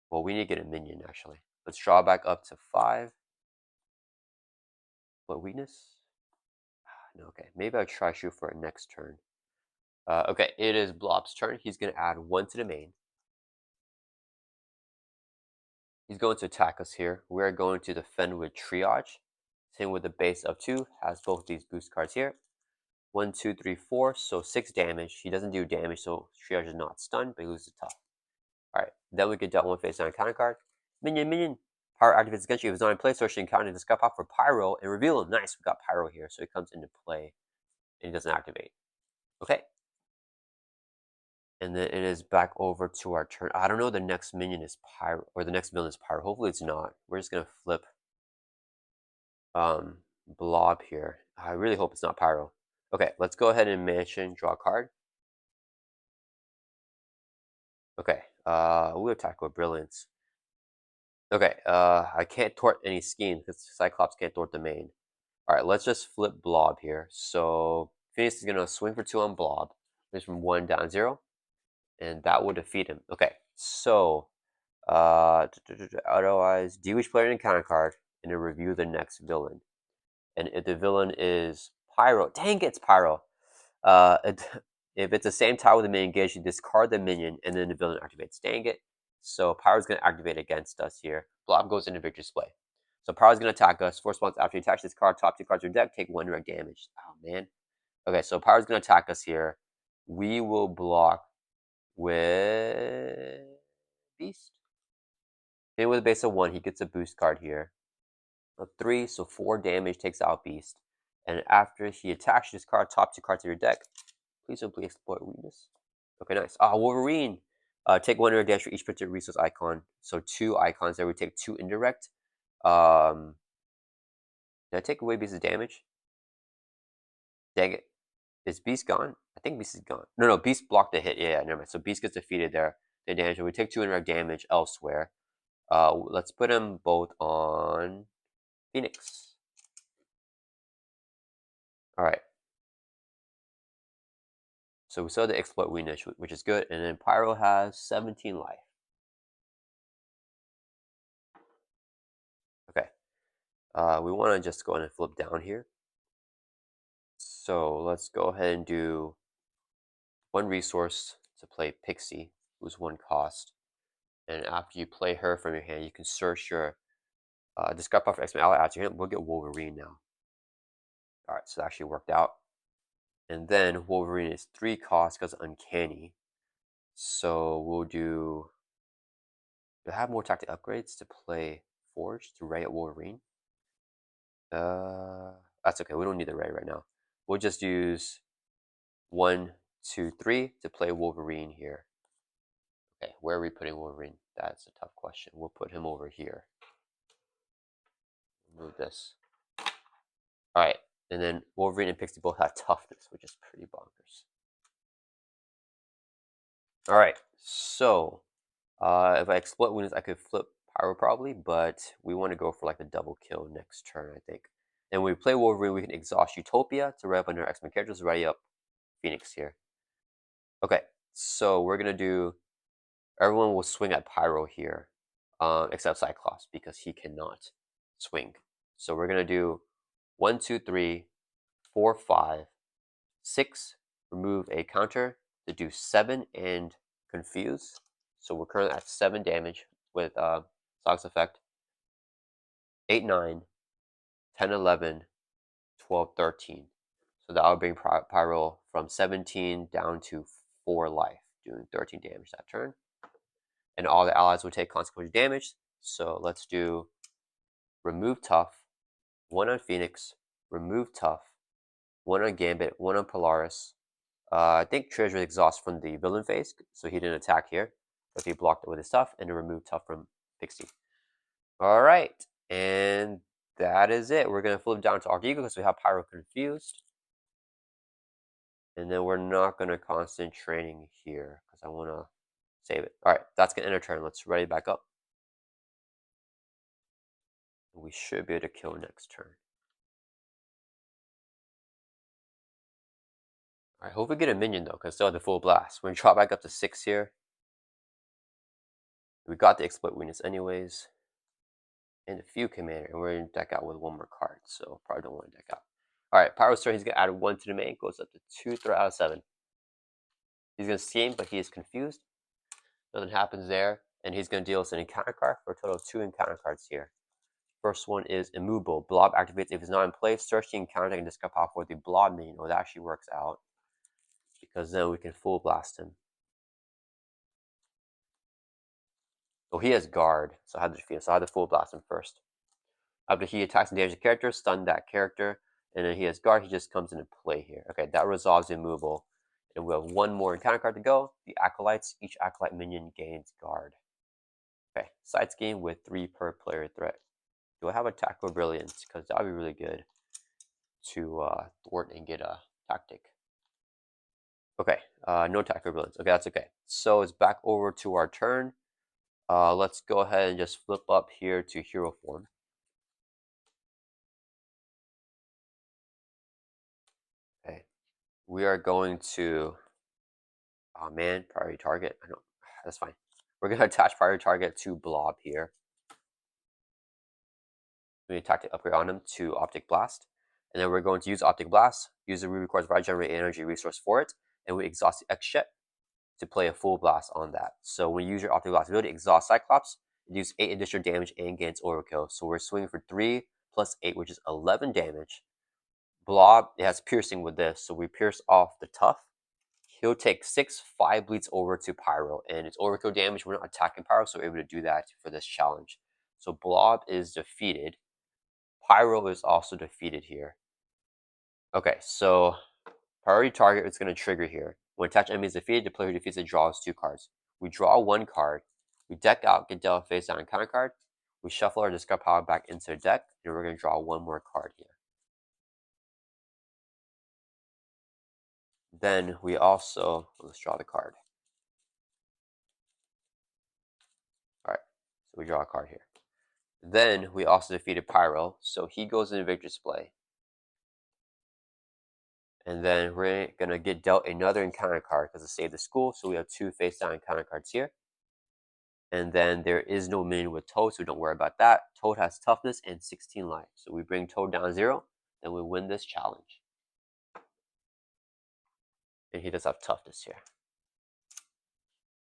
Well, we need to get a minion actually. Let's draw back up to 5. What weakness? No, okay. Maybe I'll try shoot for it next turn. Okay, it is Blob's turn. He's gonna add 1 to the main. He's going to attack us here. We're going to defend with Triage. Same with the base of 2. Has both these boost cards here. 1, 2, 3, 4. So 6 damage. He doesn't do damage, so Triage is not stunned, but he loses tough. Alright, then we get dealt 1 face down counter card. Minion. Pyro activates against you if it's not in play, so she can counter this guy pop for Pyro and reveal him. Nice, we got Pyro here, so he comes into play and he doesn't activate. Okay. And then it is back over to our turn. I don't know the next minion is Pyro, or the next villain is Pyro. Hopefully it's not. We're just gonna flip Blob here. I really hope it's not Pyro. Okay, let's go ahead and mention draw a card. Okay, we'll attack with Brilliance. Okay, I can't thwart any schemes because Cyclops can't thwart the main. Alright, let's just flip Blob here. So Phoenix is gonna swing for 2 on Blob. There's from 1 down 0. And that will defeat him. Okay, so otherwise, do each player in a counter card and then review the next villain. And if the villain is Pyro, dang it's Pyro. If it's the same tile with the minion engaged, you discard the minion and then the villain activates. Dang it. So Pyro's going to activate against us here. Blob goes into victory display. So Pyro's going to attack us. Force response after you attach this card, top 2 cards of your deck, take 1 direct damage. Oh, man. Okay, so Pyro's going to attack us here. We will block with Beast. And with a base of 1, he gets a boost card here. A 3, so 4 damage takes out Beast. And after he attacks this card, top 2 cards of your deck, please simply exploit weakness. Okay, nice. Wolverine. Take 1 indirect damage for each particular resource icon. So 2 icons there. We take 2 indirect. Did I take away Beast's damage? Dang it. Is Beast gone? I think Beast is gone. No, Beast blocked the hit. Yeah, never mind. So Beast gets defeated there. The damage. We take 2 indirect damage elsewhere. Let's put them both on Phoenix. Alright. So we saw the exploit weakness, which is good. And then Pyro has 17 life. Okay. We want to just go ahead and flip down here. So let's go ahead and do 1 resource to play Pixie, who's 1 cost. And after you play her from your hand, you can search your discard power for X-Men ally out to your hand. We'll get Wolverine now. Alright, so that actually worked out. And then Wolverine is 3 cost because Uncanny. So we'll do I have more tactic upgrades to play Forge to Ray at Wolverine? That's okay. We don't need the Ray right now. We'll just use 1, 2, 3 to play Wolverine here. Okay, where are we putting Wolverine? That's a tough question. We'll put him over here. Move this. Alright, and then Wolverine and Pixie both have toughness, which is pretty bonkers. Alright, so if I exploit wounds, I could flip Pyro probably, but we want to go for like a double kill next turn, I think. And when we play Wolverine, we can exhaust Utopia to rev under X-Men characters, ready up Phoenix here. Okay, so we're gonna do. Everyone will swing at Pyro here, except Cyclops because he cannot swing. So we're gonna do 1, 2, 3, 4, 5, 6. Remove a counter to do 7 and confuse. So we're currently at 7 damage with Sock's effect. 8, 9, 10, 11, 12, 13. So that will bring Pyro from 17 down to 4 life, doing 13 damage that turn. And all the allies will take consequential damage. So let's do remove Tough, 1 on Phoenix, remove Tough, 1 on Gambit, 1 on Polaris. I think Treasure exhaust from the villain phase, so he didn't attack here. But he blocked it with his Tough and to remove Tough from Pixie. Alright, and that is it. We're going to flip down to Archego because we have Pyro confused. And then we're not going to constant training here because I want to save it. All right, that's going to end our turn. Let's ready back up. We should be able to kill next turn. All right, hope we get a minion though, because still have the full blast. We're going to drop back up to 6 here. We got the exploit weakness anyways. And a few commander, and we're going to deck out with 1 more card, so probably don't want to deck out. All right, Pyro Star, he's going to add 1 to the main, goes up to 2 threat out of 7. He's going to scheme, but he is confused. Nothing happens there, and he's going to deal us an encounter card for a total of 2 encounter cards here. First one is Immovable. Blob activates if it's not in place. Search the encounter and discard power for the Blob minion. Oh, that actually works out, because then we can full blast him. Oh, he has guard, so I had to defeat him. So I had to full blast him first. After he attacks and damages a character, stun that character, and then he has guard. He just comes into play here. Okay, that resolves Immovable, and we have 1 more encounter card to go. The Acolytes. Each Acolyte minion gains guard. Okay, side scheme with 3 per player threat. Do I have Attack or Brilliance? Because that would be really good to thwart and get a tactic. Okay, no Attack or Brilliance. Okay, that's okay. So it's back over to our turn. Let's go ahead and just flip up here to hero form. Okay, we are going to, oh man, priority target. I don't, that's fine. We're going to attach priority target to Blob here. We need tactic upgrade on him to Optic Blast. And then we're going to use Optic Blast. Use the requires generate energy resource for it. And we exhaust the X-Jet to play a full blast on that. So when you use your Optic Blast ability, exhaust Cyclops, it deals 8 additional damage and gains overkill. So we're swinging for 3 plus 8, which is 11 damage. Blob, it has piercing with this, so we pierce off the tough. He'll take 6, 5 bleeds over to Pyro, and it's overkill damage. We're not attacking Pyro, so we're able to do that for this challenge. So Blob is defeated. Pyro is also defeated here. Okay, so priority target is going to trigger here. When attached enemy is defeated, the player who defeats it draws 2 cards. We draw 1 card. We deck out, get dealt face down encounter card. We shuffle our discard power back into the deck, and we're going to draw 1 more card here. Then we also, let's draw the card. Alright, so we draw a card here. Then we also defeated Pyro, so he goes into victory display. And then we're going to get dealt another encounter card because it saved the school, so we have 2 face down encounter cards here. And then there is no minion with Toad, so don't worry about that. Toad has toughness and 16 life. So we bring Toad down 0, then we win this challenge. And he does have toughness here.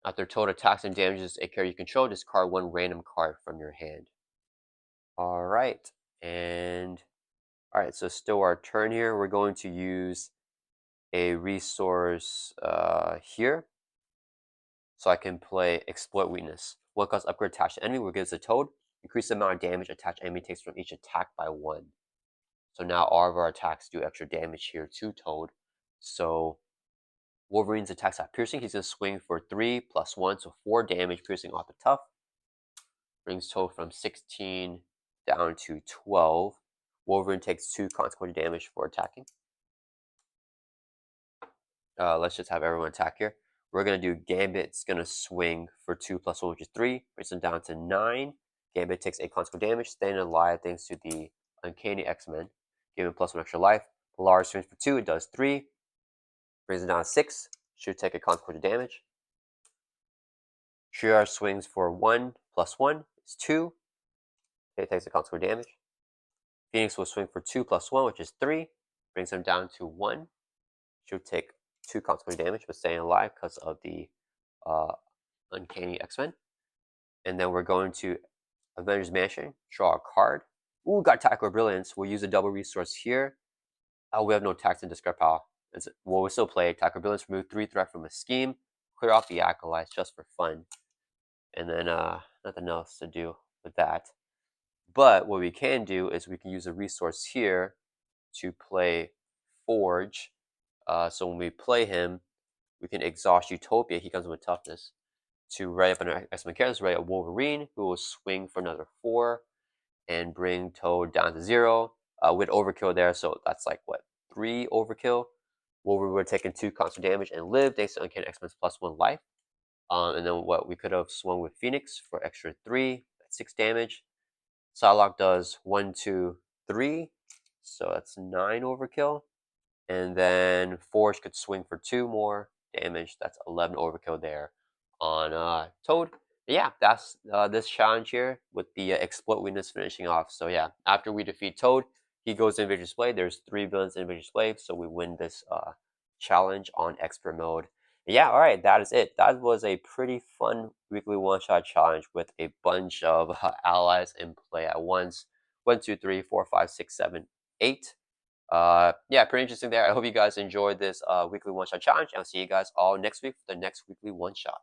After Toad attacks and damages a character you control, discard 1 random card from your hand. Alright, and alright, so still our turn here. We're going to use a resource here. So I can play Exploit Weakness. 1 cost upgrade attached to enemy will give us a Toad. Increase the amount of damage attached enemy takes from each attack by 1. So now all of our attacks do extra damage here to Toad. So Wolverine's attacks have piercing. He's going to swing for 3 plus 1, so 4 damage piercing off the tough. Brings Toad from 16 down to 12. Wolverine takes 2 consequential damage for attacking. Let's just have everyone attack here. We're going to do Gambit's going to swing for 2 plus 1, which is 3. Brings him down to 9. Gambit takes 8 consequential damage, staying alive thanks to the Uncanny X-Men. Give him plus 1 extra life. Lars swings for 2, it does 3. Brings him down to 6. Should take a consequential damage. Shiar swings for 1 plus 1 is 2. It takes a consequential damage. Phoenix will swing for 2 plus 1, which is 3. Brings him down to 1. Should take 2 consequential damage, but staying alive because of the Uncanny X-Men. And then we're going to Avengers Mansion, draw a card. Ooh, got Tackle Brilliance. We'll use a double resource here. Oh, we have no tax and discard power. Well, we'll still play Tackle Brilliance, remove 3 threat from a scheme, clear off the Acolytes just for fun. And then nothing else to do with that. But what we can do is we can use a resource here to play Forge. So when we play him, we can exhaust Utopia. He comes with toughness. To write up an X-Men character, write a Wolverine who will swing for another 4 and bring Toad down to 0 with overkill there. So that's like what, 3 overkill. where we were taking 2 constant damage and live thanks to Uncanny X-Men's +1 life. And then what we could have swung with Phoenix for extra 3, that's 6 damage. Psylocke does 1, 2, 3, so that's 9 overkill. And then Forge could swing for 2 more damage. That's 11 overkill there on Toad. Yeah, that's this challenge here with the Exploit Weakness finishing off. So yeah, after we defeat Toad, he goes in Invader Display. There's 3 villains in Invader Display, so we win this challenge on Expert Mode. Yeah, alright, that is it. That was a pretty fun weekly one-shot challenge with a bunch of allies in play at once. 1, 2, 3, 4, 5, 6, 7, 8. Yeah, pretty interesting there. I hope you guys enjoyed this weekly one shot challenge. I'll see you guys all next week for the next weekly one shot.